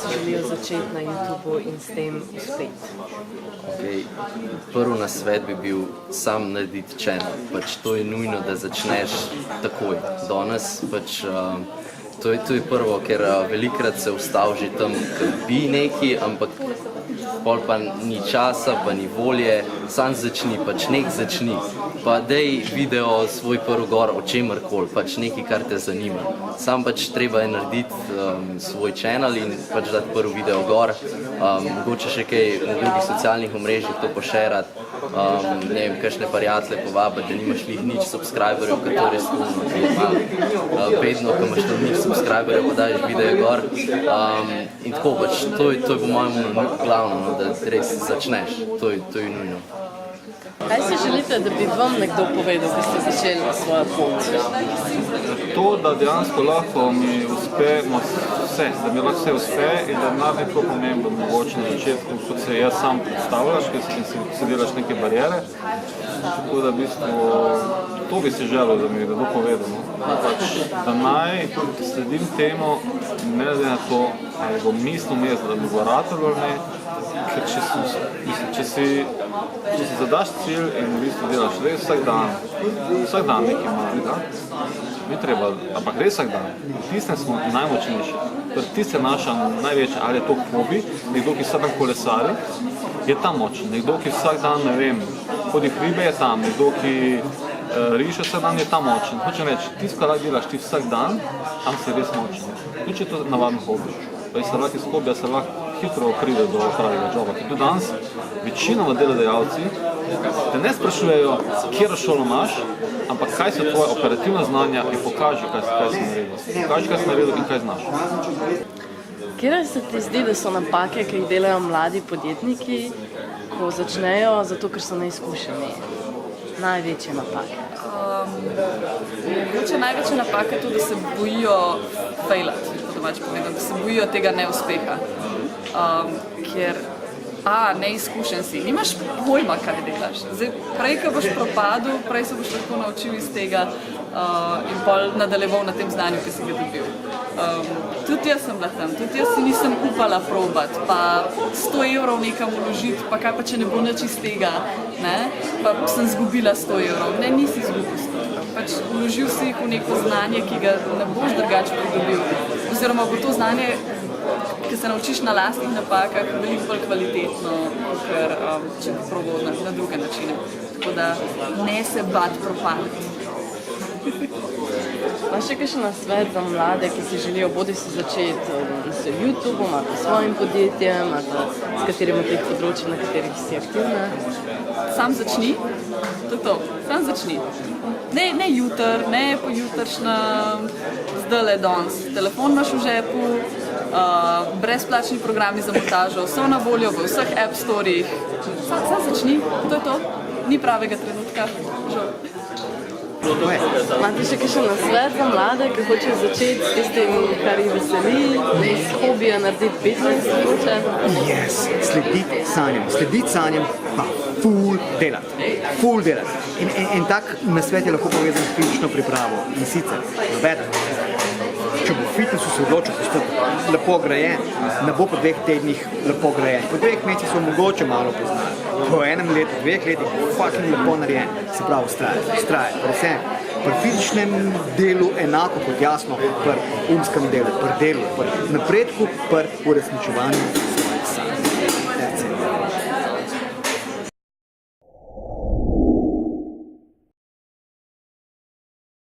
si želijo začeti na YouTubu in s tem uspeti? Okay. Prvi nasvet bi bil sam narediti channel. Pač to je nujno, da začneš takoj. Danes pač to je prvo, ker velikrat se ustavi že tam, ker bi neki, ampak pol pa ni časa, pa ni volje, sam začni, pač nek začni. Pa dej video svoj prvi gor o čemerkoli, pač nekaj, kar te zanima. Sam pač treba je narediti svoj channel in pač dati prvi video gor. Mogoče še kaj na drugih socialnih omrežjih to pošerati. Ne vem, kakšne prijatelje povabiti, da nimaš lih nič subscriberjev, ker to res umno, ki je malo bedno, ko imaš tam nič subscriberjev, pa daješ video gor. In tako pač, to je po mojem glavno, da res začneš, to je nujno. Kaj si želite, da bi vam nekdo povedal, ko ste začeli svojo pot? To, da dejansko lahko mi uspe vse, da mi lahko vse uspe in da narediti tako pomembno mogoče na začetku, kot se jaz sam predstavljaš, ker si delaš neke barijere. Tako da v bistvu, to bi si želel, da mi je kdo povedal. Pač, da naj sledim temu, ne glede na to, ali bom mislil mest, da bi bo ratalo ali ne, ker če si zadaš cilj in v bistvu delaš res vsak dan nekaj malega, ni treba, ampak res vsak dan, tistem smo najmočnejši. Tiste naša največja, ali je to hobi, nekdo, ki vsak dan kolesari, je tam močen. Nekdo, ki vsak dan, ne vem, hodi v hribe, je tam. Nekdo, ki riše vsak dan, je tam močen. Hočem reči, tisto, kar delaš ti vsak dan, tam si res močen. Tudi če je to navaden hobi. Se lahko iz hobija se lahko hitro pride do pravega joba. Tudi danes večinoma delodajalci te ne sprašujejo, kjero šolo imaš, ampak kaj so tvoje operativna znanja in pokaži, kaj si naredil. Pokaži, kaj si naredil in kaj znaš. Kje se ti zdi, da so napake, ki jih delajo mladi podjetniki, ko začnejo, zato ker so neizkušeni? Največje napake? Mogoče največja napaka je to, da se bojijo failati, da se bojijo tega neuspeha. Ker neizkušen si, nimaš pojma, kaj delaš. Zdaj, prej, ko boš propadel, prej se boš lahko naučil iz tega in pol nadaljeval na tem znanju, ki si ga dobil. Tudi jaz sem bila tam, tudi jaz si nisem upala probati, pa 100 evrov nekam vložiti, pa kaj pa če ne bo nič iz tega, ne? Pa sem zgubila 100 evrov. Ne, nisi izgubil 100 evrov. Pač vložil si jih v neko znanje, ki ga ne boš drugače pridobil. Oziroma bo to znanje, ki se naučiš na lastnih napakah, veliko bolj kvalitetno, ker če bi probal na druge načine. Tako da ne se bati propaditi. Imaš še kakšen nasvet za mlade, ki si želijo bodisi začeti s YouTubeom, ali s svojim podjetjem, ali s katerim od teh področij, na katerih si aktivna? Sam začni, to je to, sam začni. Ne jutr, ne pojutršnjem, zdajle danes. Telefon imaš v žepu, brezplačni programi za montažo, so na voljo v vseh app storjih. Sam začni, to je to, ni pravega trenutka, žal. Imate še kakšen nasvet za mlade, ki hočejo začeti s tistim, kar jih veseli, iz hobija narediti biznis? Yes, slediti sanjam, pa ful delati. In tak nasvet je lahko povezan s fizično pripravo. In sicer, če bo v fitnessu se odločil postati lepo grajen, ne bo po 2 tednih lepo grajen. Po 2 mesecih so mogoče malo poznali. Po 1 letu, 2 letih, fucking lepo narejen. Se pravi, ustraja. Pri fizičnem delu enako kot jasno pri umskem delu, pri delu, pri napredku, pri uresničevanju